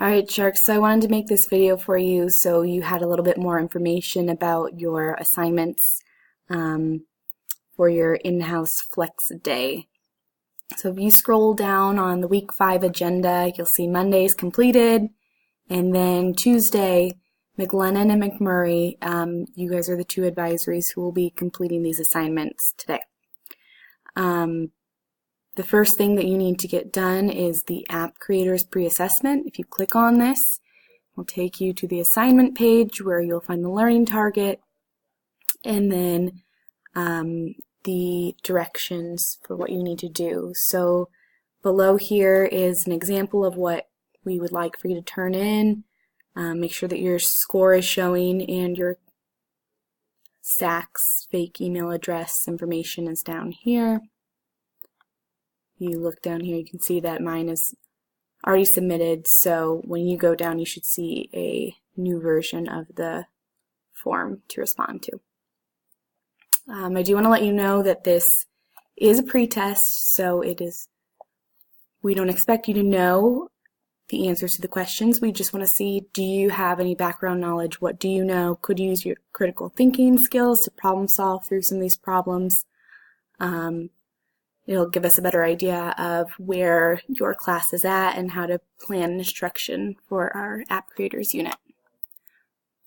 Alright, Sharks, so I wanted to make this video for you so you had a little bit more information about your assignments for your in-house flex day. So if you scroll down on the week 5 agenda, you'll see Monday's completed, and then Tuesday, McLennan and McMurray, you guys are the two advisories who will be completing these assignments today. The first thing that you need to get done is the App Creators Pre-Assessment. If you click on this, it will take you to the assignment page where you'll find the learning target and then the directions for what you need to do. So below here is an example of what we would like for you to turn in. Make sure that your score is showing and your SACS fake email address information is down here. You look down here, you can see that mine is already submitted, so when you go down you should see a new version of the form to respond to. I do want to let you know that this is a pre-test, so we don't expect you to know the answers to the questions. We just want to see, do you have any background knowledge? What do you know? Could you use your critical thinking skills to problem solve through some of these problems? It'll give us a better idea of where your class is at and how to plan instruction for our App Creators unit.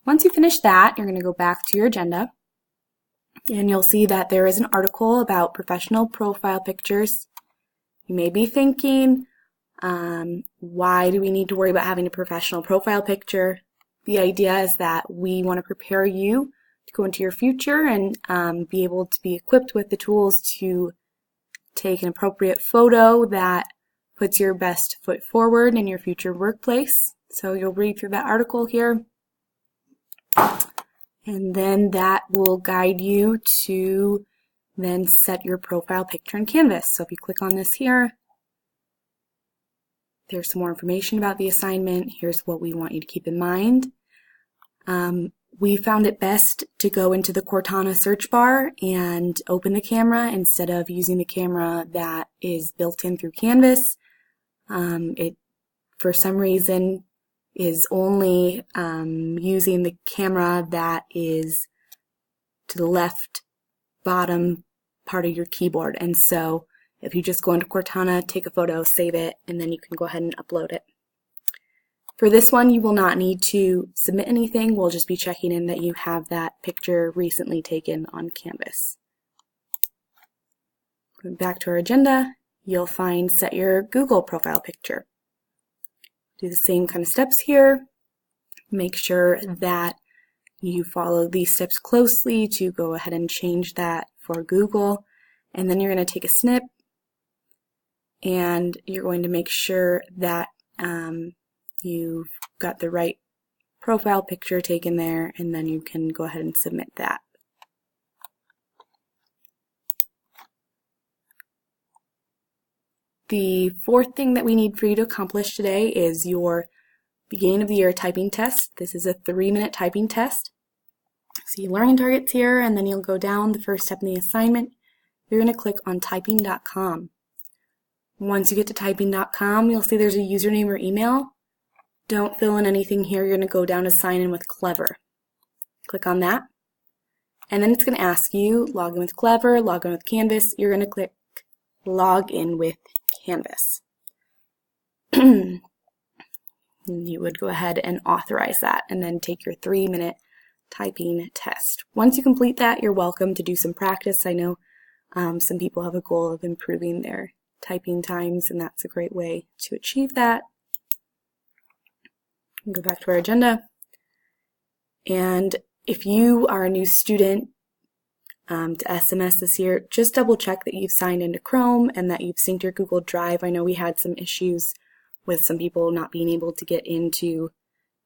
Once you finish that, you're going to go back to your agenda, and you'll see that there is an article about professional profile pictures. You may be thinking, why do we need to worry about having a professional profile picture? The idea is that we want to prepare you to go into your future and be able to be equipped with the tools to take an appropriate photo that puts your best foot forward in your future workplace. So you'll read through that article here, and then that will guide you to then set your profile picture in Canvas. So if you click on this here, there's some more information about the assignment. Here's what we want you to keep in mind. We found it best to go into the Cortana search bar and open the camera instead of using the camera that is built in through Canvas. It, for some reason, is only using the camera that is to the left bottom part of your keyboard. And so if you just go into Cortana, take a photo, save it, and then you can go ahead and upload it. For this one, you will not need to submit anything. We'll just be checking in that you have that picture recently taken on Canvas. Going back to our agenda, you'll find set your Google profile picture. Do the same kind of steps here. Make sure that you follow these steps closely to go ahead and change that for Google. And then you're going to take a snip and you're going to make sure that you've got the right profile picture taken there, and then you can go ahead and submit that. The fourth thing that we need for you to accomplish today is your beginning of the year typing test. This is a 3-minute typing test. See learning targets here, and then you'll go down the first step in the assignment. You're going to click on typing.com. Once you get to typing.com, you'll see there's a username or email. Don't fill in anything here. You're going to go down to sign in with Clever. Click on that. And then it's going to ask you, log in with Clever, log in with Canvas. You're going to click log in with Canvas. You would go ahead and authorize that and then take your 3-minute typing test. Once you complete that, you're welcome to do some practice. I know some people have a goal of improving their typing times, and that's a great way to achieve that. Go back to our agenda, and if you are a new student to SMS this year, just double check that you've signed into Chrome and that you've synced your Google Drive. I know we had some issues with some people not being able to get into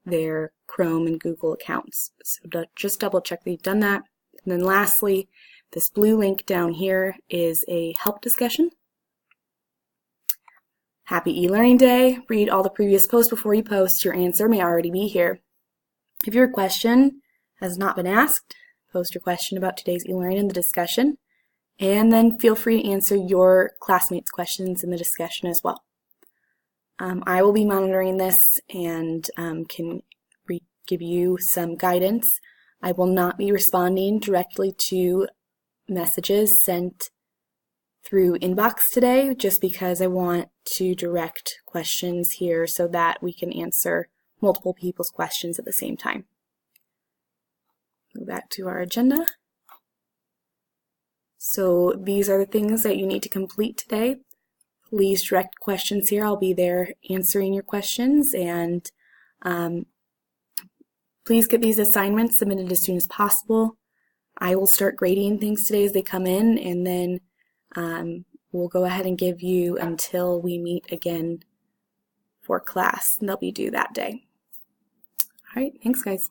their Chrome and Google accounts, so just double check that you've done that. And then lastly, this blue link down here is a help discussion. Happy e-learning day. Read all the previous posts before you post. Your answer may already be here. If your question has not been asked, post your question about today's e-learning in the discussion, and then feel free to answer your classmates' questions in the discussion as well. I will be monitoring this and can give you some guidance. I will not be responding directly to messages sent through inbox today, just because I want to direct questions here so that we can answer multiple people's questions at the same time. Go back to our agenda. So these are the things that you need to complete today. Please direct questions here. I'll be there answering your questions, and please get these assignments submitted as soon as possible. I will start grading things today as they come in, and then we'll go ahead and give you until we meet again for class, and they'll be due that day. All right, thanks guys.